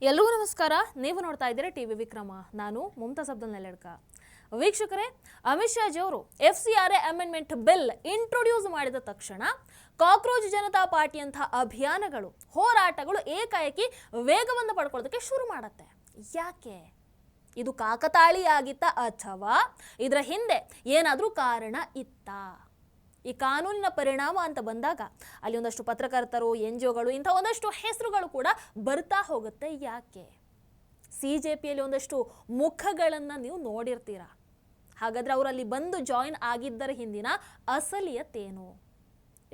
ಎಲ್ಲರಿಗೂ ನಮಸ್ಕಾರ. ನೀವು ನೋಡ್ತಾ ಇದ್ದೀರಾ ಟಿವಿ ವಿಕ್ರಮ. ನಾನು ಮುಮ್ತಾಜ್ ಅಬ್ದುಲ್ ನೆಲೆಡ್ಕ. ವೀಕ್ಷಕರೇ, ಅಮಿತ್ ಶಾ ಜಿ ಅವರು FCRA ಅಮೆಂಡ್ಮೆಂಟ್ ಬಿಲ್ ಇಂಟ್ರೊಡ್ಯೂಸ್ ಮಾಡಿದ ತಕ್ಷಣ ಕಾಕ್ರೋಚ್ ಜನತಾ ಪಾರ್ಟಿಯಂತಹ ಅಭಿಯಾನಗಳು, ಹೋರಾಟಗಳು ಏಕಾಏಕಿ ವೇಗವನ್ನು ಪಡ್ಕೊಳ್ಳೋದಕ್ಕೆ ಶುರು ಮಾಡುತ್ತೆ. ಯಾಕೆ? ಇದು ಕಾಕತಾಳೀಯಾಗಿತ್ತಾ ಅಥವಾ ಇದರ ಹಿಂದೆ ಏನಾದರೂ ಕಾರಣ ಇತ್ತಾ? ಈ ಕಾನೂನಿನ ಪರಿಣಾಮ ಅಂತ ಬಂದಾಗ ಅಲ್ಲಿ ಒಂದಷ್ಟು ಪತ್ರಕರ್ತರು, NGOಗಳು, ಇಂಥ ಒಂದಷ್ಟು ಹೆಸರುಗಳು ಕೂಡ ಬರ್ತಾ ಹೋಗುತ್ತೆ. ಯಾಕೆ? CJPಯಲ್ಲಿ ಒಂದಷ್ಟು ಮುಖಗಳನ್ನು ನೀವು ನೋಡಿರ್ತೀರಾ. ಹಾಗಾದರೆ ಅವರಲ್ಲಿ ಬಂದು ಜಾಯಿನ್ ಆಗಿದ್ದರ ಹಿಂದಿನ ಅಸಲಿಯತ್ತೇನು?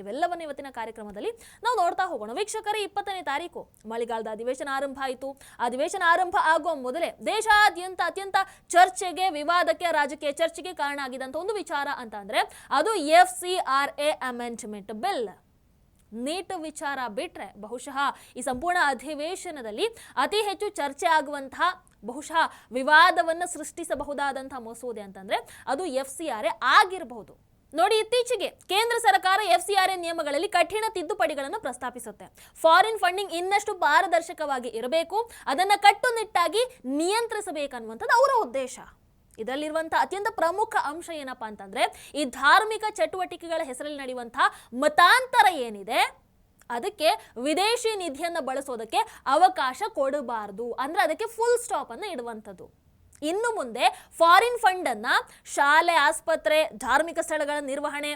ಇವೆಲ್ಲವನ್ನು ಇವತ್ತಿನ ಕಾರ್ಯಕ್ರಮದಲ್ಲಿ ನಾವು ನೋಡ್ತಾ ಹೋಗೋಣ. ವೀಕ್ಷಕರೇ, 20ನೇ ತಾರೀಕು ಮಳೆಗಾಲದ ಅಧಿವೇಶನ ಆರಂಭ ಆಯಿತು. ಅಧಿವೇಶನ ಆರಂಭ ಆಗುವ ಮೊದಲೇ ದೇಶಾದ್ಯಂತ ಅತ್ಯಂತ ಚರ್ಚೆಗೆ, ವಿವಾದಕ್ಕೆ, ರಾಜಕೀಯ ಚರ್ಚೆಗೆ ಕಾರಣ ಆಗಿದ್ದಂಥ ಒಂದು ವಿಚಾರ ಅಂತ ಅಂದರೆ ಅದು FCRA ಅಮೆಂಡ್ಮೆಂಟ್ ಬಿಲ್. ನೀಟ್ ವಿಚಾರ ಬಿಟ್ಟರೆ ಬಹುಶಃ ಈ ಸಂಪೂರ್ಣ ಅಧಿವೇಶನದಲ್ಲಿ ಅತಿ ಹೆಚ್ಚು ಚರ್ಚೆ ಆಗುವಂತಹ, ಬಹುಶಃ ವಿವಾದವನ್ನು ಸೃಷ್ಟಿಸಬಹುದಾದಂತಹ ಮಸೂದೆ ಅಂತಂದರೆ ಅದು FCRA ಆಗಿರಬಹುದು. ನೋಡಿ, ಇತ್ತೀಚೆಗೆ ಕೇಂದ್ರ ಸರ್ಕಾರ FCRA ನಿಯಮಗಳಲ್ಲಿ ಕಠಿಣ ತಿದ್ದುಪಡಿಗಳನ್ನು ಪ್ರಸ್ತಾಪಿಸುತ್ತೆ. ಫಾರಿನ್ ಫಂಡಿಂಗ್ ಇನ್ನಷ್ಟು ಪಾರದರ್ಶಕವಾಗಿ ಇರಬೇಕು, ಅದನ್ನು ಕಟ್ಟುನಿಟ್ಟಾಗಿ ನಿಯಂತ್ರಿಸಬೇಕನ್ನುವಂಥದ್ದು ಅವರ ಉದ್ದೇಶ. ಇದರಲ್ಲಿರುವಂತಹ ಅತ್ಯಂತ ಪ್ರಮುಖ ಅಂಶ ಏನಪ್ಪಾ ಅಂತಂದ್ರೆ, ಈ ಧಾರ್ಮಿಕ ಚಟುವಟಿಕೆಗಳ ಹೆಸರಲ್ಲಿ ನಡೆಯುವಂತಹ ಮತಾಂತರ ಏನಿದೆ ಅದಕ್ಕೆ ವಿದೇಶಿ ನಿಧಿಯನ್ನು ಬಳಸೋದಕ್ಕೆ ಅವಕಾಶ ಕೊಡಬಾರದು, ಅಂದ್ರೆ ಅದಕ್ಕೆ ಫುಲ್ ಸ್ಟಾಪ್ ಅನ್ನು ಇಡುವಂಥದ್ದು. ಇನ್ನು ಮುಂದೆ ಫಾರಿನ್ ಫಂಡ್ ಅನ್ನ ಶಾಲೆ, ಆಸ್ಪತ್ರೆ, ಧಾರ್ಮಿಕ ಸ್ಥಳಗಳ ನಿರ್ವಹಣೆ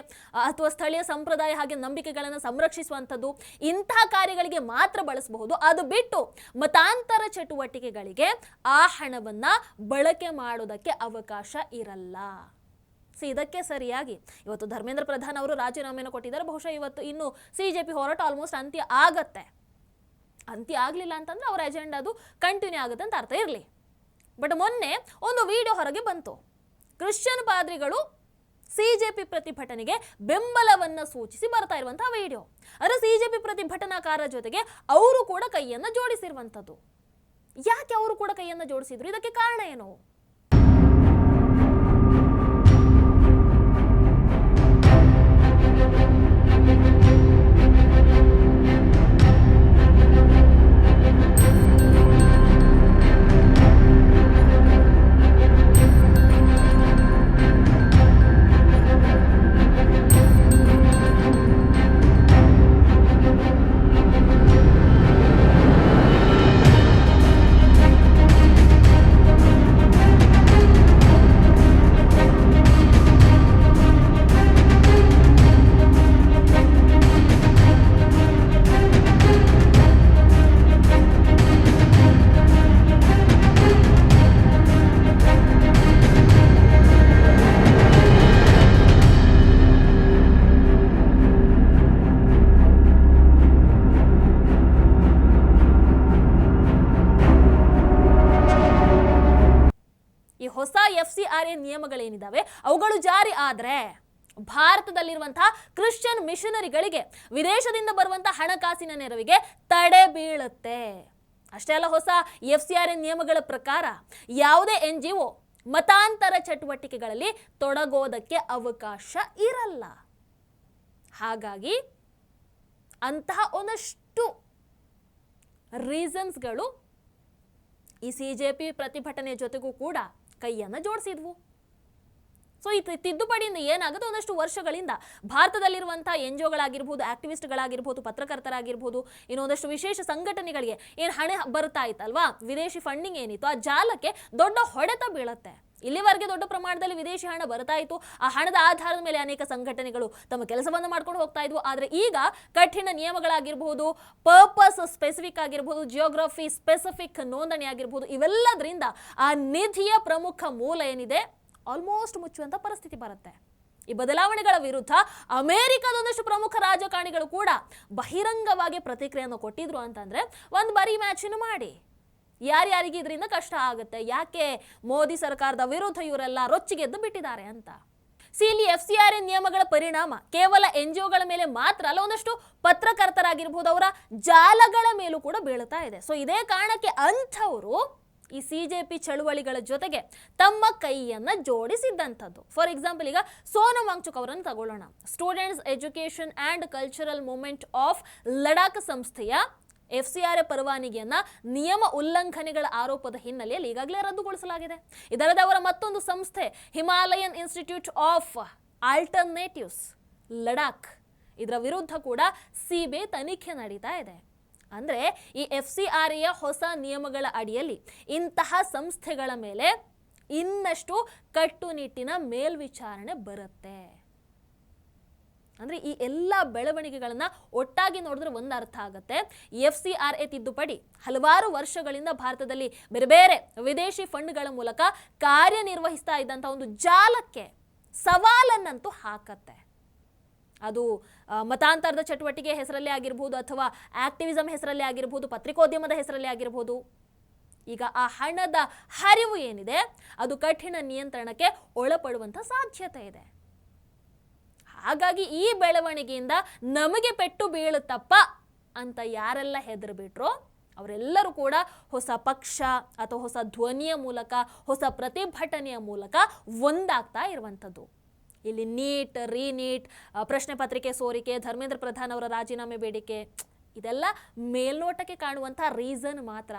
ಅಥವಾ ಸ್ಥಳೀಯ ಸಂಪ್ರದಾಯ ಹಾಗೆ ನಂಬಿಕೆಗಳನ್ನು ಸಂರಕ್ಷಿಸುವಂಥದ್ದು, ಇಂತಹ ಕಾರ್ಯಗಳಿಗೆ ಮಾತ್ರ ಬಳಸಬಹುದು. ಅದು ಬಿಟ್ಟು ಮತಾಂತರ ಚಟುವಟಿಕೆಗಳಿಗೆ ಆ ಹಣವನ್ನ ಬಳಕೆ ಮಾಡೋದಕ್ಕೆ ಅವಕಾಶ ಇರಲ್ಲ. ಇದಕ್ಕೆ ಸರಿಯಾಗಿ ಇವತ್ತು ಧರ್ಮೇಂದ್ರ ಪ್ರಧಾನ್ ಅವರು ರಾಜೀನಾಮೆಯನ್ನು ಕೊಟ್ಟಿದ್ದಾರೆ. ಬಹುಶಃ ಇವತ್ತು ಇನ್ನು CJP ಹೋರಾಟ ಆಲ್ಮೋಸ್ಟ್ ಅಂತ್ಯ ಆಗತ್ತೆ. ಅಂತ್ಯ ಆಗಲಿಲ್ಲ ಅಂತಂದ್ರೆ ಅವರ ಅಜೆಂಡಾ ಅದು ಕಂಟಿನ್ಯೂ ಆಗುತ್ತೆ ಅಂತ ಅರ್ಥ ಇರಲಿ. ಬಟ್ ಮೊನ್ನೆ ಒಂದು ವಿಡಿಯೋ ಹೊರಗೆ ಬಂತು. ಕ್ರಿಶ್ಚಿಯನ್ ಪಾದ್ರಿಗಳು CJP ಪ್ರತಿಭಟನೆಗೆ ಬೆಂಬಲವನ್ನು ಸೂಚಿಸಿ ಬರ್ತಾ ಇರುವಂತಹ ವಿಡಿಯೋ. ಅಂದರೆ CJP ಪ್ರತಿಭಟನಾಕಾರರ ಜೊತೆಗೆ ಅವರು ಕೂಡ ಕೈಯನ್ನು ಜೋಡಿಸಿರುವಂಥದ್ದು. ಯಾಕೆ ಅವರು ಕೂಡ ಕೈಯನ್ನು ಜೋಡಿಸಿದ್ರು? ಇದಕ್ಕೆ ಕಾರಣ ಏನು? ಹೊಸ FCRA ನಿಯಮಗಳೇನಿದ್ದಾವೆ ಅವುಗಳು ಜಾರಿ ಆದ್ರೆ ಭಾರತದಲ್ಲಿರುವಂತಹ ಕ್ರಿಶ್ಚಿಯನ್ ಮಿಷನರಿಗಳಿಗೆ ವಿದೇಶದಿಂದ ಬರುವಂತಹ ಹಣಕಾಸಿನ ನೆರವಿಗೆ ತಡೆ ಬೀಳುತ್ತೆ. ಅಷ್ಟೇ ಅಲ್ಲ, ಹೊಸ FCRA ನಿಯಮಗಳ ಪ್ರಕಾರ ಯಾವುದೇ NGO ಮತಾಂತರ ಚಟುವಟಿಕೆಗಳಲ್ಲಿ ತೊಡಗೋದಕ್ಕೆ ಅವಕಾಶ ಇರಲ್ಲ. ಹಾಗಾಗಿ ಅಂತಹ ಒಂದಷ್ಟು ರೀಸನ್ಸ್ಗಳು ಈ CJP ಪ್ರತಿಭಟನೆ ಜೊತೆಗೂ ಕೂಡ ಕೈಯನ್ನು ಜೋಡಿಸಿದ್ವು. ಸೊ ಈ ತಿದ್ದುಪಡಿಯಿಂದ ಏನಾಗುತ್ತೆ, ಒಂದಷ್ಟು ವರ್ಷಗಳಿಂದ ಭಾರತದಲ್ಲಿರುವಂತಹ NGOಗಳಾಗಿರ್ಬೋದು, ಆಕ್ಟಿವಿಸ್ಟ್ಗಳಾಗಿರ್ಬೋದು, ಪತ್ರಕರ್ತರಾಗಿರ್ಬೋದು, ಇನ್ನೊಂದಷ್ಟು ವಿಶೇಷ ಸಂಘಟನೆಗಳಿಗೆ ಏನು ಹಣ ಬರ್ತಾ ಇತ್ತಲ್ವಾ, ವಿದೇಶಿ ಫಂಡಿಂಗ್ ಏನಿತ್ತು, ಆ ಜಾಲಕ್ಕೆ ದೊಡ್ಡ ಹೊಡೆತ ಬೀಳುತ್ತೆ. ಇಲ್ಲಿವರೆಗೆ ದೊಡ್ಡ ಪ್ರಮಾಣದಲ್ಲಿ ವಿದೇಶಿ ಹಣ ಬರ್ತಾ ಇತ್ತು. ಆ ಹಣದ ಆಧಾರದ ಮೇಲೆ ಅನೇಕ ಸಂಘಟನೆಗಳು ತಮ್ಮ ಕೆಲಸವನ್ನು ಮಾಡ್ಕೊಂಡು ಹೋಗ್ತಾ ಇದ್ವು. ಆದರೆ ಈಗ ಕಠಿಣ ನಿಯಮಗಳಾಗಿರ್ಬೋದು, ಪರ್ಪಸ್ ಸ್ಪೆಸಿಫಿಕ್ ಆಗಿರ್ಬೋದು, ಜಿಯೋಗ್ರಫಿ ಸ್ಪೆಸಿಫಿಕ್ ನೋಂದಣಿ ಆಗಿರ್ಬೋದು, ಇವೆಲ್ಲದರಿಂದ ಆ ನಿಧಿಯ ಪ್ರಮುಖ ಮೂಲ ಏನಿದೆ ಆಲ್ಮೋಸ್ಟ್ ಮುಚ್ಚುವಂತ ಪರಿಸ್ಥಿತಿ ಬರುತ್ತೆ. ಈ ಬದಲಾವಣೆಗಳ ವಿರುದ್ಧ ಅಮೆರಿಕದೊಂದಷ್ಟು ಪ್ರಮುಖ ರಾಜಕಾರಣಿಗಳು ಕೂಡ ಬಹಿರಂಗವಾಗಿ ಪ್ರತಿಕ್ರಿಯೆಯನ್ನು ಕೊಟ್ಟಿದ್ರು. ಅಂತಂದ್ರೆ ಒಂದು ಬರೀ ಮ್ಯಾಚನ್ನು ಮಾಡಿ ಯಾರ್ಯಾರಿಗೆ ಇದರಿಂದ ಕಷ್ಟ ಆಗುತ್ತೆ, ಯಾಕೆ ಮೋದಿ ಸರ್ಕಾರದ ವಿರುದ್ಧ ಇವರೆಲ್ಲ ರೊಚ್ಚಿಗೆದ್ದು ಬಿಟ್ಟಿದ್ದಾರೆ ಅಂತ. ಇಲ್ಲಿ FCRA ನಿಯಮಗಳ ಪರಿಣಾಮ ಕೇವಲ NGOಗಳ ಮೇಲೆ ಮಾತ್ರ ಅಲ್ಲ, ಒಂದಷ್ಟು ಪತ್ರಕರ್ತರಾಗಿರ್ಬೋದು, ಅವರ ಜಾಲಗಳ ಮೇಲೂ ಕೂಡ ಬೀಳ್ತಾ ಇದೆ. ಸೊ ಇದೇ ಕಾರಣಕ್ಕೆ ಅಂಥವರು ಈ CJP ಚಳುವಳಿಗಳ ಜೊತೆಗೆ ತಮ್ಮ ಕೈಯನ್ನ ಜೋಡಿಸಿದ್ದಂಥದ್ದು. ಫಾರ್ ಎಕ್ಸಾಂಪಲ್, ಈಗ ಸೋನಮ್ ವಾಂಗ್ಚುಕ್ ಅವರನ್ನು ತಗೊಳ್ಳೋಣ. Students education and cultural movement of Ladakh ಸಂಸ್ಥೆಯ FCRA ಪರವಾನಗಿಯನ್ನ ನಿಯಮ ಉಲ್ಲಂಘನೆಗಳ ಆರೋಪದ ಹಿನ್ನೆಲೆಯಲ್ಲಿ ಈಗಾಗಲೇ ರದ್ದುಗೊಳಿಸಲಾಗಿದೆ. ಇದಲ್ಲದೆ ಅವರ ಮತ್ತೊಂದು ಸಂಸ್ಥೆ Himalayan institute of alternatives Ladakh, ಇದರ ವಿರುದ್ಧ ಕೂಡ ಸಿಬಿಐ ತನಿಖೆ ನಡೀತಾ ಇದೆ. ಅಂದ್ರೆ ಈ FCRAಯ ಹೊಸ ನಿಯಮಗಳ ಅಡಿಯಲ್ಲಿ ಇಂತಹ ಸಂಸ್ಥೆಗಳ ಮೇಲೆ ಇನ್ನಷ್ಟು ಕಟ್ಟುನಿಟ್ಟಿನ ಮೇಲ್ವಿಚಾರಣೆ ಬರುತ್ತೆ. ಅಂದ್ರೆ ಈ ಎಲ್ಲ ಬೆಳವಣಿಗೆಗಳನ್ನ ಒಟ್ಟಾಗಿ ನೋಡಿದ್ರೆ ಒಂದು ಅರ್ಥ ಆಗುತ್ತೆ, FCRA ತಿದ್ದುಪಡಿ ಹಲವಾರು ವರ್ಷಗಳಿಂದ ಭಾರತದಲ್ಲಿ ಬೇರೆ ಬೇರೆ ವಿದೇಶಿ ಫಂಡ್ಗಳ ಮೂಲಕ ಕಾರ್ಯನಿರ್ವಹಿಸ್ತಾ ಇದ್ದಂಥ ಒಂದು ಜಾಲಕ್ಕೆ ಸವಾಲನ್ನಂತೂ ಹಾಕತ್ತೆ. ಅದು ಮತಾಂತರದ ಚಟುವಟಿಕೆ ಹೆಸರಲ್ಲೇ ಆಗಿರ್ಬೋದು, ಅಥವಾ ಆಕ್ಟಿವಿಸಂ ಹೆಸರಲ್ಲೇ ಆಗಿರ್ಬೋದು, ಪತ್ರಿಕೋದ್ಯಮದ ಹೆಸರಲ್ಲೇ ಆಗಿರ್ಬೋದು. ಈಗ ಆ ಹಣದ ಹರಿವು ಏನಿದೆ ಅದು ಕಠಿಣ ನಿಯಂತ್ರಣಕ್ಕೆ ಒಳಪಡುವಂಥ ಸಾಧ್ಯತೆ ಇದೆ. ಹಾಗಾಗಿ ಈ ಬೆಳವಣಿಗೆಯಿಂದ ನಮಗೆ ಪೆಟ್ಟು ಬೀಳುತ್ತಪ್ಪ ಅಂತ ಯಾರೆಲ್ಲ ಹೆದರ್ಬಿಟ್ರೋ ಅವರೆಲ್ಲರೂ ಕೂಡ ಹೊಸ ಪಕ್ಷ ಅಥವಾ ಹೊಸ ಧ್ವನಿಯ ಮೂಲಕ, ಹೊಸ ಪ್ರತಿಭಟನೆಯ ಮೂಲಕ ಒಂದಾಗ್ತಾ ಇರುವಂಥದ್ದು. ಇಲ್ಲಿ ನೀಟ್, ರೀನೀಟ್, ಪ್ರಶ್ನೆ ಪತ್ರಿಕೆ ಸೋರಿಕೆ, ಧರ್ಮೇಂದ್ರ ಪ್ರಧಾನ್ ಅವರ ರಾಜೀನಾಮೆ ಬೇಡಿಕೆ, ಇದೆಲ್ಲ ಮೇಲ್ನೋಟಕ್ಕೆ ಕಾಣುವಂಥ ರೀಸನ್ ಮಾತ್ರ.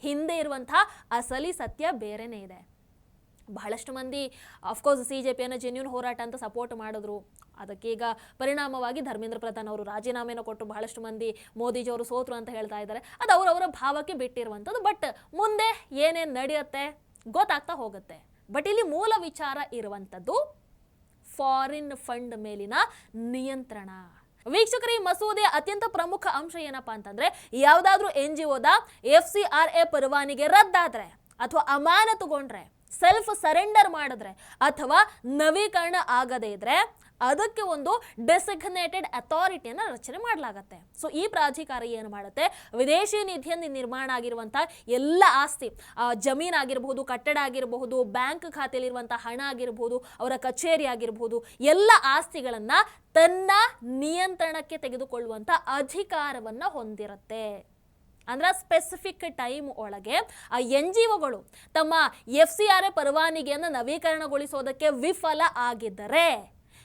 ಹಿಂದೆ ಇರುವಂಥ ಅಸಲಿ ಸತ್ಯ ಬೇರೆನೇ ಇದೆ. ಬಹಳಷ್ಟು ಮಂದಿ ಅಫ್ಕೋರ್ಸ್ CJPಯನ್ನು ಜೆನ್ಯೂನ್ ಹೋರಾಟ ಅಂತ ಸಪೋರ್ಟ್ ಮಾಡಿದ್ರು. ಅದಕ್ಕೀಗ ಪರಿಣಾಮವಾಗಿ ಧರ್ಮೇಂದ್ರ ಪ್ರಧಾನ್ ಅವರು ರಾಜೀನಾಮೆನ ಕೊಟ್ಟು ಬಹಳಷ್ಟು ಮಂದಿ ಮೋದಿಜಿಯವರು ಸೋತರು ಅಂತ ಹೇಳ್ತಾ ಇದ್ದಾರೆ. ಅದು ಅವರವರ ಭಾವಕ್ಕೆ ಬಿಟ್ಟಿರುವಂಥದ್ದು. ಬಟ್ ಮುಂದೆ ಏನೇನು ನಡೆಯುತ್ತೆ ಗೊತ್ತಾಗ್ತಾ ಹೋಗುತ್ತೆ. ಬಟ್ ಇಲ್ಲಿ ಮೂಲ ವಿಚಾರ ಇರುವಂಥದ್ದು ಫಾರಿನ್ ಫಂಡ್ ಮೇಲಿನ ನಿಯಂತ್ರಣ. ವೀಕ್ಷಕರ, ಈ ಮಸೂದೆಯ ಅತ್ಯಂತ ಪ್ರಮುಖ ಅಂಶ ಏನಪ್ಪಾ ಅಂತಂದ್ರೆ, ಯಾವುದಾದ್ರೂ NGOದ FCRA ಪರವಾನಗಿ ರದ್ದಾದ್ರೆ ಅಥವಾ ಅಮಾನತುಗೊಂಡ್ರೆ, ಸೆಲ್ಫ್ ಸರೆಂಡರ್ ಮಾಡಿದ್ರೆ ಅಥವಾ ನವೀಕರಣ ಆಗದೇ ಇದ್ರೆ ಅದಕ್ಕೆ ಒಂದು ಡೆಸಿಗ್ನೇಟೆಡ್ ಅಥಾರಿಟಿಯನ್ನು ರಚನೆ ಮಾಡಲಾಗತ್ತೆ. ಸೊ ಈ ಪ್ರಾಧಿಕಾರ ಏನು ಮಾಡುತ್ತೆ, ವಿದೇಶಿ ನಿಧಿಯಿಂದ ನಿರ್ಮಾಣ ಆಗಿರುವಂಥ ಎಲ್ಲ ಆಸ್ತಿ, ಜಮೀನು ಆಗಿರಬಹುದು, ಕಟ್ಟಡ ಆಗಿರಬಹುದು, ಬ್ಯಾಂಕ್ ಖಾತೆಯಲ್ಲಿರುವಂಥ ಹಣ ಆಗಿರಬಹುದು, ಅವರ ಕಚೇರಿ ಆಗಿರಬಹುದು, ಎಲ್ಲ ಆಸ್ತಿಗಳನ್ನು ತನ್ನ ನಿಯಂತ್ರಣಕ್ಕೆ ತೆಗೆದುಕೊಳ್ಳುವಂಥ ಅಧಿಕಾರವನ್ನು ಹೊಂದಿರುತ್ತೆ. ಅಂದ್ರೆ ಸ್ಪೆಸಿಫಿಕ್ ಟೈಮ್ ಒಳಗೆ ಆ NGOಗಳು ತಮ್ಮ FCRA ಪರವಾನಗಿಯನ್ನು ನವೀಕರಣಗೊಳಿಸೋದಕ್ಕೆ ವಿಫಲ ಆಗಿದ್ದರೆ,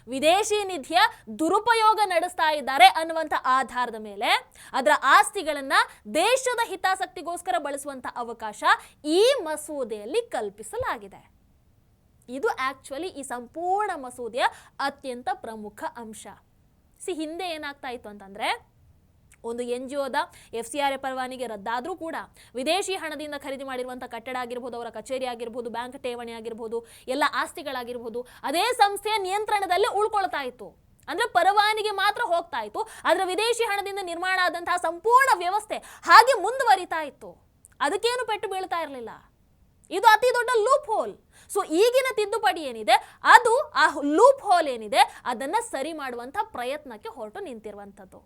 ವಿದೇಶಿ ನಿಧಿಯ ದುರುಪಯೋಗ ನಡೆಸ್ತಾ ಇದ್ದಾರೆ ಅನ್ನುವಂಥ ಆಧಾರದ ಮೇಲೆ ಅದರ ಆಸ್ತಿಗಳನ್ನ ದೇಶದ ಹಿತಾಸಕ್ತಿಗೋಸ್ಕರ ಬಳಸುವಂಥ ಅವಕಾಶ ಈ ಮಸೂದೆಯಲ್ಲಿ ಕಲ್ಪಿಸಲಾಗಿದೆ. ಇದು ಆಕ್ಚುಲಿ ಈ ಸಂಪೂರ್ಣ ಮಸೂದೆಯ ಅತ್ಯಂತ ಪ್ರಮುಖ ಅಂಶ. ಹಿಂದೆ ಏನಾಗ್ತಾ ಇತ್ತು ಅಂತಂದ್ರೆ, ಒಂದು NGOದ FCRA ಪರವಾನಗಿ ರದ್ದಾದರೂ ಕೂಡ ವಿದೇಶಿ ಹಣದಿಂದ ಖರೀದಿ ಮಾಡಿರುವಂಥ ಕಟ್ಟಡ ಆಗಿರ್ಬೋದು, ಅವರ ಕಚೇರಿ ಆಗಿರ್ಬೋದು, ಬ್ಯಾಂಕ್ ಠೇವಣಿ ಆಗಿರ್ಬೋದು, ಎಲ್ಲ ಆಸ್ತಿಗಳಾಗಿರ್ಬೋದು ಅದೇ ಸಂಸ್ಥೆಯ ನಿಯಂತ್ರಣದಲ್ಲಿ ಉಳ್ಕೊಳ್ತಾ ಇತ್ತು. ಅಂದ್ರೆ ಪರವಾನಗಿ ಮಾತ್ರ ಹೋಗ್ತಾ ಇತ್ತು, ಅದರ ವಿದೇಶಿ ಹಣದಿಂದ ನಿರ್ಮಾಣ ಆದಂತಹ ಸಂಪೂರ್ಣ ವ್ಯವಸ್ಥೆ ಹಾಗೆ ಮುಂದುವರಿತಾ ಇತ್ತು. ಅದಕ್ಕೇನು ಪೆಟ್ಟು ಬೀಳ್ತಾ ಇರಲಿಲ್ಲ. ಇದು ಅತಿ ದೊಡ್ಡ ಲೂಪ್ ಹೋಲ್. ಸೊ ಈಗಿನ ತಿದ್ದುಪಡಿ ಏನಿದೆ ಅದು ಆ ಲೂಪ್ ಹೋಲ್ ಏನಿದೆ ಅದನ್ನ ಸರಿ ಮಾಡುವಂಥ ಪ್ರಯತ್ನಕ್ಕೆ ಹೊರಟು ನಿಂತಿರುವಂಥದ್ದು.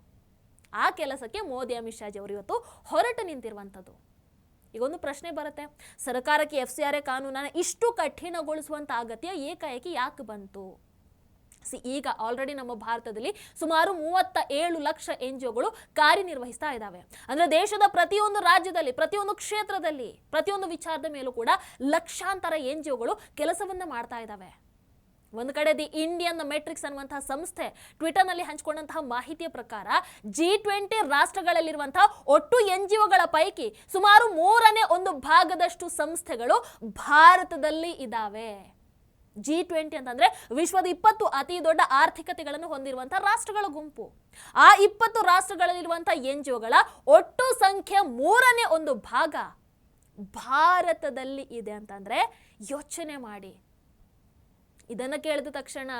ಆ ಕೆಲಸಕ್ಕೆ ಮೋದಿ, ಅಮಿತ್ ಶಾಜಿ ಅವರು ಇವತ್ತು ಹೊರಟು ನಿಂತಿರುವಂಥದ್ದು. ಈಗೊಂದು ಪ್ರಶ್ನೆ ಬರುತ್ತೆ, ಸರ್ಕಾರಕ್ಕೆ FCRA ಕಾನೂನನ್ನು ಇಷ್ಟು ಕಠಿಣಗೊಳಿಸುವಂಥ ಅಗತ್ಯ ಏಕಾಏಕಿ ಯಾಕೆ ಬಂತು? ಈಗ ಆಲ್ರೆಡಿ ನಮ್ಮ ಭಾರತದಲ್ಲಿ ಸುಮಾರು 37 ಲಕ್ಷ NGOಗಳು ಕಾರ್ಯನಿರ್ವಹಿಸ್ತಾ ಇದ್ದಾವೆ. ಅಂದ್ರೆ ದೇಶದ ಪ್ರತಿಯೊಂದು ರಾಜ್ಯದಲ್ಲಿ, ಪ್ರತಿಯೊಂದು ಕ್ಷೇತ್ರದಲ್ಲಿ, ಪ್ರತಿಯೊಂದು ವಿಚಾರದ ಮೇಲೂ ಕೂಡ ಲಕ್ಷಾಂತರ NGOಗಳು ಕೆಲಸವನ್ನ ಮಾಡ್ತಾ ಇದ್ದಾವೆ. ಒಂದು ಕಡೆ ದಿ ಇಂಡಿಯನ್ ಮೆಟ್ರಿಕ್ಸ್ ಅನ್ನುವಂತಹ ಸಂಸ್ಥೆ ಟ್ವಿಟರ್ನಲ್ಲಿ ಹಂಚಿಕೊಂಡಂತಹ ಮಾಹಿತಿಯ ಪ್ರಕಾರ G20 ರಾಷ್ಟ್ರಗಳಲ್ಲಿರುವಂತಹ ಒಟ್ಟು NGOಗಳ ಪೈಕಿ ಸುಮಾರು 1/3 ಭಾಗದಷ್ಟು ಸಂಸ್ಥೆಗಳು ಭಾರತದಲ್ಲಿ ಇದ್ದಾವೆ. G20 ಅಂತಂದ್ರೆ ವಿಶ್ವದ 20 ಅತಿ ದೊಡ್ಡ ಆರ್ಥಿಕತೆಗಳನ್ನು ಹೊಂದಿರುವಂತಹ ರಾಷ್ಟ್ರಗಳ ಗುಂಪು. ಆ 20 ರಾಷ್ಟ್ರಗಳಲ್ಲಿರುವಂತಹ NGOಗಳ ಒಟ್ಟು ಸಂಖ್ಯೆ 1/3 ಭಾಗ ಭಾರತದಲ್ಲಿ ಇದೆ ಅಂತಂದ್ರೆ ಯೋಚನೆ ಮಾಡಿ. ಇದನ್ನು ಕೇಳಿದ ತಕ್ಷಣ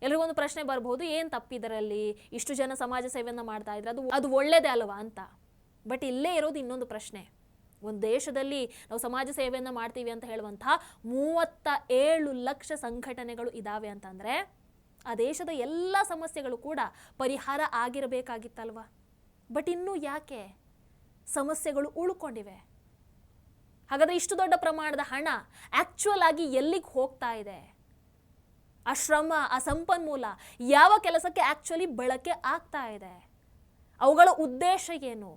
ಎಲ್ರಿಗೊಂದು ಪ್ರಶ್ನೆ ಬರಬಹುದು, ಏನು ತಪ್ಪಿದರಲ್ಲಿ, ಇಷ್ಟು ಜನ ಸಮಾಜ ಸೇವೆಯನ್ನು ಮಾಡ್ತಾ ಇದ್ರೆ ಅದು ಒಳ್ಳೇದೇ ಅಲ್ವಾ ಅಂತ. ಬಟ್ ಇಲ್ಲೇ ಇರೋದು ಇನ್ನೊಂದು ಪ್ರಶ್ನೆ. ಒಂದು ದೇಶದಲ್ಲಿ ನಾವು ಸಮಾಜ ಸೇವೆಯನ್ನು ಮಾಡ್ತೀವಿ ಅಂತ ಹೇಳುವಂತಹ 37 ಲಕ್ಷ ಸಂಘಟನೆಗಳು ಇದ್ದಾವೆ ಅಂತಂದರೆ ಆ ದೇಶದ ಎಲ್ಲ ಸಮಸ್ಯೆಗಳು ಕೂಡ ಪರಿಹಾರ ಆಗಿರಬೇಕಾಗಿತ್ತಲ್ವ. ಬಟ್ ಇನ್ನೂ ಯಾಕೆ ಸಮಸ್ಯೆಗಳು ಉಳ್ಕೊಂಡಿವೆ? ಹಾಗಾದರೆ ಇಷ್ಟು ದೊಡ್ಡ ಪ್ರಮಾಣದ ಹಣ ಆ್ಯಕ್ಚುಯಲ್ ಆಗಿ ಎಲ್ಲಿಗೆ ಹೋಗ್ತಾ ಇದೆ? ಆ ಶ್ರಮ, ಆ ಸಂಪನ್ಮೂಲ ಯಾವ ಕೆಲಸಕ್ಕೆ ಆ್ಯಕ್ಚುಲಿ ಬಳಕೆ ಆಗ್ತಾ ಇದೆ? ಅವುಗಳ ಉದ್ದೇಶ ಏನು?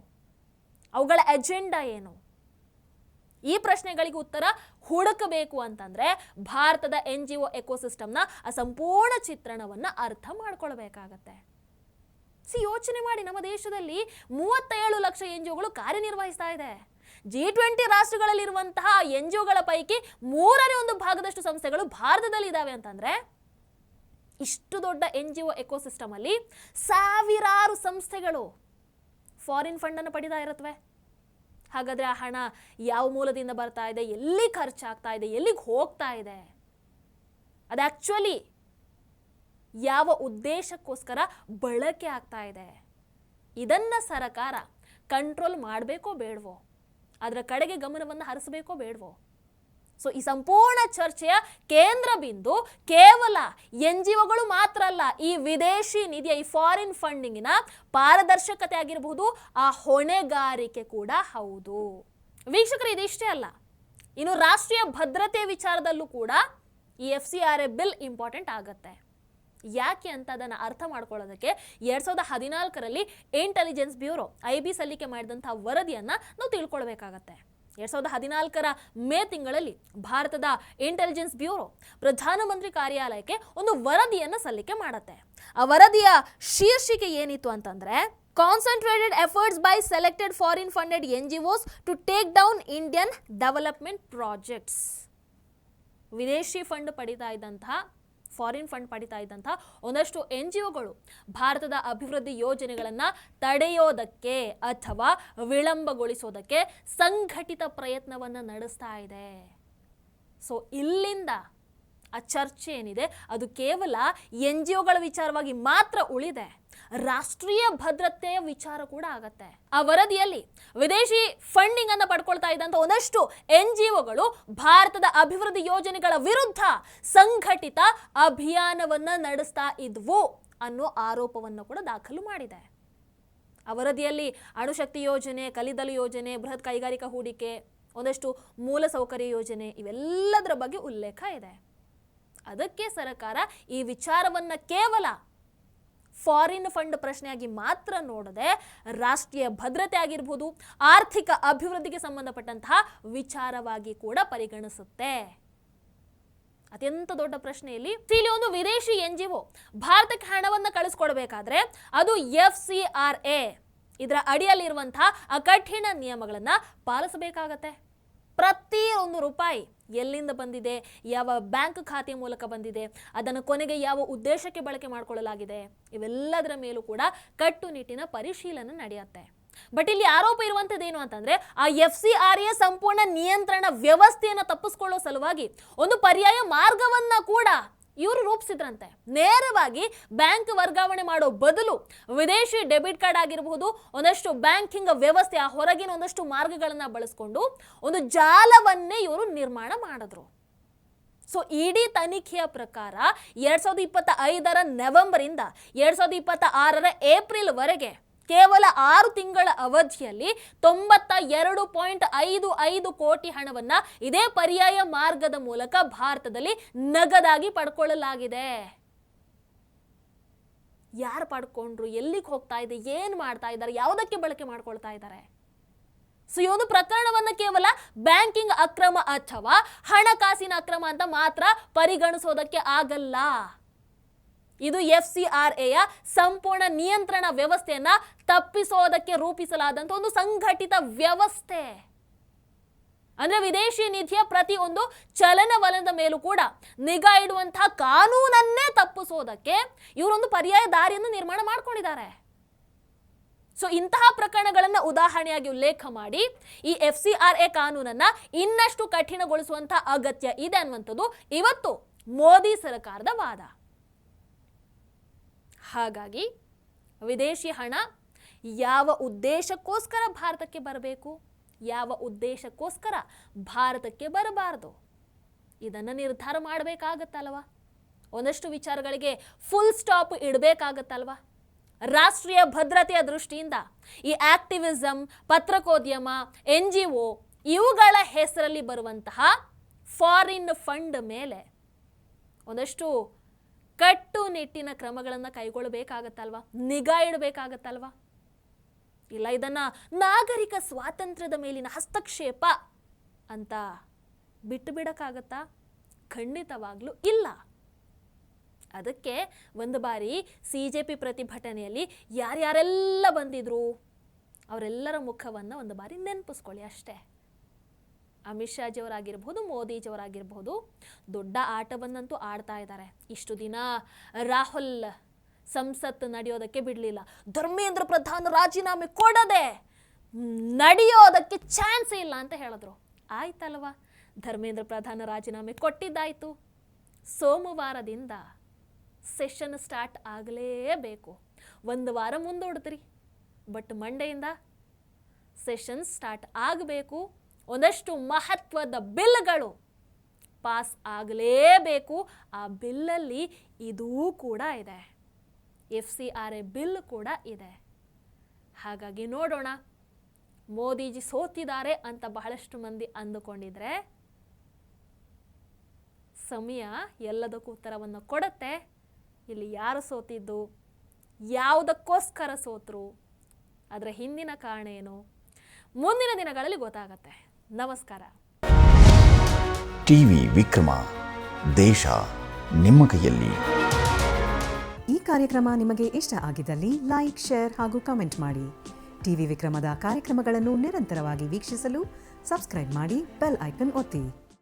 ಅವುಗಳ ಎಜೆಂಡಾ ಏನು? ಈ ಪ್ರಶ್ನೆಗಳಿಗೆ ಉತ್ತರ ಹುಡುಕಬೇಕು ಅಂತಂದ್ರೆ ಭಾರತದ NGO ಎಕೋಸಿಸ್ಟಮ್ನ ಆ ಸಂಪೂರ್ಣ ಚಿತ್ರಣವನ್ನು ಅರ್ಥ ಮಾಡ್ಕೊಳ್ಬೇಕಾಗತ್ತೆ. ಯೋಚನೆ ಮಾಡಿ, ನಮ್ಮ ದೇಶದಲ್ಲಿ 37 ಲಕ್ಷ NGOಗಳು ಕಾರ್ಯನಿರ್ವಹಿಸ್ತಾ ಇದೆ. G20 ರಾಷ್ಟ್ರಗಳಲ್ಲಿರುವಂತಹ NGOಗಳ ಪೈಕಿ 1/3 ಭಾಗದಷ್ಟು ಸಂಸ್ಥೆಗಳು ಭಾರತದಲ್ಲಿ ಇದಾವೆ ಅಂತಂದ್ರೆ, ಇಷ್ಟು ದೊಡ್ಡ NGO ಎಕೋಸಿಸ್ಟಮ್ ಅಲ್ಲಿ ಸಾವಿರಾರು ಸಂಸ್ಥೆಗಳು ಫಾರಿನ್ ಫಂಡ್ ಅನ್ನು ಪಡಿತಾ ಇರುತ್ತವೆ. ಹಾಗಾದ್ರೆ ಆ ಹಣ ಯಾವ ಮೂಲದಿಂದ ಬರ್ತಾ ಇದೆ, ಎಲ್ಲಿ ಖರ್ಚಾಗ್ತಾ ಇದೆ, ಎಲ್ಲಿಗೆ ಹೋಗ್ತಾ ಇದೆ, ಅದು ಆಕ್ಚುಲಿ ಯಾವ ಉದ್ದೇಶಕ್ಕೋಸ್ಕರ ಬಳಕೆ ಆಗ್ತಾ ಇದೆ, ಇದನ್ನ ಸರ್ಕಾರ ಕಂಟ್ರೋಲ್ ಮಾಡಬೇಕೋ ಬೇಡವೋ, ಅದರ ಕಡೆಗೆ ಗಮನವನ್ನು ಹರಿಸಬೇಕೋ ಬೇಡವೋ? ಸೊ ಈ ಸಂಪೂರ್ಣ ಚರ್ಚೆಯ ಕೇಂದ್ರ ಬಿಂದು ಕೇವಲ NGOಗಳು ಮಾತ್ರ ಅಲ್ಲ, ಈ ವಿದೇಶಿ ನಿಧಿಯ, ಈ ಫಾರಿನ್ ಫಂಡಿಂಗಿನ ಪಾರದರ್ಶಕತೆ ಆಗಿರಬಹುದು, ಆ ಹೊಣೆಗಾರಿಕೆ ಕೂಡ ಹೌದು. ವೀಕ್ಷಕರು, ಇದಿಷ್ಟೇ ಅಲ್ಲ, ಇನ್ನು ರಾಷ್ಟ್ರೀಯ ಭದ್ರತೆ ವಿಚಾರದಲ್ಲೂ ಕೂಡ ಈ FCRA ಬಿಲ್ ಇಂಪಾರ್ಟೆಂಟ್ ಆಗತ್ತೆ. ಯಾಕೆ ಅಂತ ಅದನ್ನು ಅರ್ಥ ಮಾಡ್ಕೊಳ್ಳೋದಕ್ಕೆ 2014ರಲ್ಲಿ ಇಂಟೆಲಿಜೆನ್ಸ್ ಬ್ಯೂರೋ IB ಸಲ್ಲಿಕೆ ಮಾಡಿದಂತಹ ವರದಿಯನ್ನು ನಾವು ತಿಳ್ಕೊಳ್ಬೇಕಾಗತ್ತೆ. 2014ರ ಮೇ ತಿಂಗಳಲ್ಲಿ ಭಾರತದ ಇಂಟೆಲಿಜೆನ್ಸ್ ಬ್ಯೂರೋ ಪ್ರಧಾನಮಂತ್ರಿ ಕಾರ್ಯಾಲಯಕ್ಕೆ ಒಂದು ವರದಿಯನ್ನು ಸಲ್ಲಿಕೆ ಮಾಡುತ್ತೆ. ಆ ವರದಿಯ ಶೀರ್ಷಿಕೆ ಏನಿತ್ತು ಅಂತಂದ್ರೆ, concentrated efforts by selected foreign funded NGOs to take down Indian development projects. ವಿದೇಶಿ ಫಂಡ್ ಪಡಿತಾ ಇದ್ದಂತಹ, ಫಾರಿನ್ ಫಂಡ್ ಪಡಿತಾ ಇದ್ದಂತಹ ಒಂದಷ್ಟು NGOಗಳು ಭಾರತದ ಅಭಿವೃದ್ಧಿ ಯೋಜನೆಗಳನ್ನು ತಡೆಯೋದಕ್ಕೆ ಅಥವಾ ವಿಳಂಬಗೊಳಿಸೋದಕ್ಕೆ ಸಂಘಟಿತ ಪ್ರಯತ್ನವನ್ನು ನಡೆಸ್ತಾ ಇದೆ. ಸೊ ಇಲ್ಲಿಂದ ಆ ಚರ್ಚೆ ಏನಿದೆ ಅದು ಕೇವಲ NGOಗಳ ವಿಚಾರವಾಗಿ ಮಾತ್ರ ಉಳಿದೆ, ರಾಷ್ಟ್ರೀಯ ಭದ್ರತೆಯ ವಿಚಾರ ಕೂಡ ಆಗತ್ತೆ. ಆ ವರದಿಯಲ್ಲಿ ವಿದೇಶಿ ಫಂಡಿಂಗ್ ಅನ್ನು ಪಡ್ಕೊಳ್ತಾ ಇದ್ದಂತ ಒಂದಷ್ಟು NGOಗಳು ಭಾರತದ ಅಭಿವೃದ್ಧಿ ಯೋಜನೆಗಳ ವಿರುದ್ಧ ಸಂಘಟಿತ ಅಭಿಯಾನವನ್ನ ನಡೆಸ್ತಾ ಇದ್ವು ಅನ್ನೋ ಆರೋಪವನ್ನು ಕೂಡ ದಾಖಲು ಮಾಡಿದೆ. ಆ ವರದಿಯಲ್ಲಿ ಅಣುಶಕ್ತಿ ಯೋಜನೆ, ಕಲ್ಲಿದ್ದಲು ಯೋಜನೆ, ಬೃಹತ್ ಕೈಗಾರಿಕಾ ಹೂಡಿಕೆ, ಒಂದಷ್ಟು ಮೂಲಸೌಕರ್ಯ ಯೋಜನೆ, ಇವೆಲ್ಲದರ ಬಗ್ಗೆ ಉಲ್ಲೇಖ ಇದೆ. ಅದಕ್ಕೆ ಸರ್ಕಾರ ಈ ವಿಚಾರವನ್ನ ಕೇವಲ ಫಾರಿನ್ ಫಂಡ್ ಪ್ರಶ್ನೆಯಾಗಿ ಮಾತ್ರ ನೋಡದೆ ರಾಷ್ಟ್ರೀಯ ಭದ್ರತೆ ಆಗಿರಬಹುದು, ಆರ್ಥಿಕ ಅಭಿವೃದ್ಧಿಗೆ ಸಂಬಂಧಪಟ್ಟಂತಹ ವಿಚಾರವಾಗಿ ಕೂಡ ಪರಿಗಣಿಸುತ್ತೆ. ಅತ್ಯಂತ ದೊಡ್ಡ ಪ್ರಶ್ನೆಯಲ್ಲಿ ಇಲ್ಲಿ ಒಂದು ವಿದೇಶಿ NGO ಭಾರತಕ್ಕೆ ಹಣವನ್ನು ಕಳಿಸ್ಕೊಡ್ಬೇಕಾದ್ರೆ ಅದು FCRA ಇದರ ಅಡಿಯಲ್ಲಿರುವಂತಹ ಕಠಿಣ ನಿಯಮಗಳನ್ನ ಪಾಲಿಸಬೇಕಾಗತ್ತೆ. ಪ್ರತಿ ಒಂದು ರೂಪಾಯಿ ಎಲ್ಲಿಂದ ಬಂದಿದೆ, ಯಾವ ಬ್ಯಾಂಕ್ ಖಾತೆ ಮೂಲಕ ಬಂದಿದೆ, ಅದನ್ನು ಕೊನೆಗೆ ಯಾವ ಉದ್ದೇಶಕ್ಕೆ ಬಳಕೆ ಮಾಡಿಕೊಳ್ಳಲಾಗಿದೆ, ಇವೆಲ್ಲದರ ಮೇಲೂ ಕೂಡ ಕಟ್ಟುನಿಟ್ಟಿನ ಪರಿಶೀಲನೆ ನಡೆಯುತ್ತೆ. ಬಟ್ ಇಲ್ಲಿ ಆರೋಪ ಇರುವಂತದ್ದೇನು ಅಂತಂದ್ರೆ, ಆ FCRA ಸಂಪೂರ್ಣ ನಿಯಂತ್ರಣ ವ್ಯವಸ್ಥೆಯನ್ನು ತಪ್ಪಿಸ್ಕೊಳ್ಳೋ ಸಲುವಾಗಿ ಒಂದು ಪರ್ಯಾಯ ಮಾರ್ಗವನ್ನ ಕೂಡ ಇವರು ರೂಪಿಸಿದ್ರಂತೆ. ನೇರವಾಗಿ ಬ್ಯಾಂಕ್ ವರ್ಗಾವಣೆ ಮಾಡೋ ಬದಲು ವಿದೇಶಿ ಡೆಬಿಟ್ ಕಾರ್ಡ್ ಆಗಿರಬಹುದು, ಒಂದಷ್ಟು ಬ್ಯಾಂಕಿಂಗ್ ವ್ಯವಸ್ಥೆ, ಆ ಹೊರಗಿನ ಒಂದಷ್ಟು ಮಾರ್ಗಗಳನ್ನ ಬಳಸ್ಕೊಂಡು ಒಂದು ಜಾಲವನ್ನೇ ಇವರು ನಿರ್ಮಾಣ ಮಾಡಿದ್ರು. ಸೊ ಇಡೀ ತನಿಖೆಯ ಪ್ರಕಾರ 2025ರ ನವೆಂಬರ್ ಇಂದ 2026ರ ಏಪ್ರಿಲ್ ವರೆಗೆ ಕೇವಲ 6 ತಿಂಗಳ ಅವಧಿಯಲ್ಲಿ 92.55 ಕೋಟಿ ಹಣವನ್ನ ಇದೇ ಪರ್ಯಾಯ ಮಾರ್ಗದ ಮೂಲಕ ಭಾರತದಲ್ಲಿ ನಗದಾಗಿ ಪಡ್ಕೊಳ್ಳಲಾಗಿದೆ. ಯಾರು ಪಡ್ಕೊಂಡ್ರು, ಎಲ್ಲಿಗೆ ಹೋಗ್ತಾ ಇದೆ, ಏನ್ ಮಾಡ್ತಾ ಇದ್ದಾರೆ, ಯಾವುದಕ್ಕೆ ಬಳಕೆ ಮಾಡ್ಕೊಳ್ತಾ ಇದ್ದಾರೆ? ಸೊ ಈ ಒಂದು ಪ್ರಕರಣವನ್ನ ಕೇವಲ ಬ್ಯಾಂಕಿಂಗ್ ಅಕ್ರಮ ಅಥವಾ ಹಣಕಾಸಿನ ಅಕ್ರಮ ಅಂತ ಮಾತ್ರ ಪರಿಗಣಿಸೋದಕ್ಕೆ ಆಗಲ್ಲ. ಇದು FCRAಯ ಸಂಪೂರ್ಣ ನಿಯಂತ್ರಣ ವ್ಯವಸ್ಥೆಯನ್ನ ತಪ್ಪಿಸೋದಕ್ಕೆ ರೂಪಿಸಲಾದಂತ ಒಂದು ಸಂಘಟಿತ ವ್ಯವಸ್ಥೆ. ಅಂದ್ರೆ ವಿದೇಶಿ ನಿಧಿಯ ಪ್ರತಿಯೊಂದು ಚಲನವಲನದ ಮೇಲೂ ಕೂಡ ನಿಗಾ ಇಡುವಂತಹ ಕಾನೂನನ್ನೇ ತಪ್ಪಿಸೋದಕ್ಕೆ ಇವರೊಂದು ಪರ್ಯಾಯ ದಾರಿಯನ್ನು ನಿರ್ಮಾಣ ಮಾಡ್ಕೊಂಡಿದ್ದಾರೆ. ಸೊ ಇಂತಹ ಪ್ರಕರಣಗಳನ್ನ ಉದಾಹರಣೆಯಾಗಿ ಉಲ್ಲೇಖ ಮಾಡಿ ಈ FCRA ಕಾನೂನನ್ನ ಇನ್ನಷ್ಟು ಕಠಿಣಗೊಳಿಸುವಂತಹ ಅಗತ್ಯ ಇದೆ ಅನ್ನುವಂಥದ್ದು ಇವತ್ತು ಮೋದಿ ಸರ್ಕಾರದ ವಾದ. ಹಾಗಾಗಿ ವಿದೇಶಿ ಹಣ ಯಾವ ಉದ್ದೇಶಕ್ಕೋಸ್ಕರ ಭಾರತಕ್ಕೆ ಬರಬೇಕು, ಯಾವ ಉದ್ದೇಶಕ್ಕೋಸ್ಕರ ಭಾರತಕ್ಕೆ ಬರಬಾರದು, ಇದನ್ನು ನಿರ್ಧಾರ ಮಾಡಬೇಕಾಗತ್ತಲ್ವಾ? ಒಂದಷ್ಟು ವಿಚಾರಗಳಿಗೆ ಫುಲ್ ಸ್ಟಾಪ್ ಇಡಬೇಕಾಗತ್ತಲ್ವಾ? ರಾಷ್ಟ್ರೀಯ ಭದ್ರತೆಯ ದೃಷ್ಟಿಯಿಂದ ಈ ಆಕ್ಟಿವಿಸಂ, ಪತ್ರಿಕೋದ್ಯಮ, NGO ಇವುಗಳ ಹೆಸರಲ್ಲಿ ಬರುವಂತಹ ಫಾರಿನ್ ಫಂಡ್ ಮೇಲೆ ಒಂದಷ್ಟು ಕಟ್ಟುನಿಟ್ಟಿನ ಕ್ರಮಗಳನ್ನು ಕೈಗೊಳ್ಳಬೇಕಾಗತ್ತಲ್ವಾ, ನಿಗಾ ಇಡಬೇಕಾಗತ್ತಲ್ವಾ? ಇಲ್ಲ ಇದನ್ನ ನಾಗರಿಕ ಸ್ವಾತಂತ್ರ್ಯದ ಮೇಲಿನ ಹಸ್ತಕ್ಷೇಪ ಅಂತ ಬಿಟ್ಟು ಬಿಡಕ್ಕಾಗತ್ತಾ? ಖಂಡಿತವಾಗ್ಲೂ ಇಲ್ಲ. ಅದಕ್ಕೆ ಒಂದು ಬಾರಿ CJP ಪ್ರತಿಭಟನೆಯಲ್ಲಿ ಯಾರ್ಯಾರೆಲ್ಲ ಬಂದಿದ್ರು ಅವರೆಲ್ಲರ ಮುಖವನ್ನು ಒಂದು ಬಾರಿ ನೆನಪಿಸ್ಕೊಳ್ಳಿ ಅಷ್ಟೇ. ಅಮಿತ್ ಶಾಜಿಯವರಾಗಿರ್ಬೋದು, ಮೋದಿಜಿಯವರಾಗಿರ್ಬೋದು, ದೊಡ್ಡ ಆಟವನ್ನಂತೂ ಆಡ್ತಾ ಇದ್ದಾರೆ. ಇಷ್ಟು ದಿನ ರಾಹುಲ್ ಸಂಸತ್ ನಡೆಯೋದಕ್ಕೆ ಬಿಡಲಿಲ್ಲ. ಧರ್ಮೇಂದ್ರ ಪ್ರಧಾನ್ ರಾಜೀನಾಮೆ ಕೊಡದೆ ನಡೆಯೋದಕ್ಕೆ ಚಾನ್ಸೇ ಇಲ್ಲ ಅಂತ ಹೇಳಿದ್ರು. ಆಯ್ತಲ್ವಾ, ಧರ್ಮೇಂದ್ರ ಪ್ರಧಾನ್ ರಾಜೀನಾಮೆ ಕೊಟ್ಟಿದ್ದಾಯಿತು. ಸೋಮವಾರದಿಂದ ಸೆಷನ್ ಸ್ಟಾರ್ಟ್ ಆಗಲೇಬೇಕು. ಒಂದು ವಾರ ಮುಂದೂಡಿದ್ರಿ, ಬಟ್ ಮಂಡೆಯಿಂದ ಸೆಷನ್ ಸ್ಟಾರ್ಟ್ ಆಗಬೇಕು. ಒಂದಷ್ಟು ಮಹತ್ವದ ಬಿಲ್ಗಳು ಪಾಸ್ ಆಗಲೇಬೇಕು. ಆ ಬಿಲ್ಲಲ್ಲಿ ಇದೂ ಕೂಡ ಇದೆ, FCRA ಬಿಲ್ ಕೂಡ ಇದೆ. ಹಾಗಾಗಿ ನೋಡೋಣ. ಮೋದಿಜಿ ಸೋತಿದ್ದಾರೆ ಅಂತ ಬಹಳಷ್ಟು ಮಂದಿ ಅಂದುಕೊಂಡಿದ್ರೆ ಸಮಯ ಎಲ್ಲದಕ್ಕೂ ಉತ್ತರವನ್ನು ಕೊಡುತ್ತೆ. ಇಲ್ಲಿ ಯಾರು ಸೋತಿದ್ದು, ಯಾವುದಕ್ಕೋಸ್ಕರ ಸೋತರು, ಅದರ ಹಿಂದಿನ ಕಾರಣ ಏನು, ಮುಂದಿನ ದಿನಗಳಲ್ಲಿ ಗೊತ್ತಾಗತ್ತೆ. ನಮಸ್ಕಾರ. ಟಿವಿ ವಿಕ್ರಮ, ದೇಶ ನಿಮ್ಮ ಕೈಯಲ್ಲಿ. ಈ ಕಾರ್ಯಕ್ರಮ ನಿಮಗೆ ಇಷ್ಟ ಆಗಿದ್ದಲ್ಲಿ ಲೈಕ್, ಶೇರ್ ಹಾಗೂ ಕಮೆಂಟ್ ಮಾಡಿ. ಟಿವಿ ವಿಕ್ರಮದ ಕಾರ್ಯಕ್ರಮಗಳನ್ನು ನಿರಂತರವಾಗಿ ವೀಕ್ಷಿಸಲು ಸಬ್ಸ್ಕ್ರೈಬ್ ಮಾಡಿ, ಬೆಲ್ ಐಕನ್ ಒತ್ತಿ.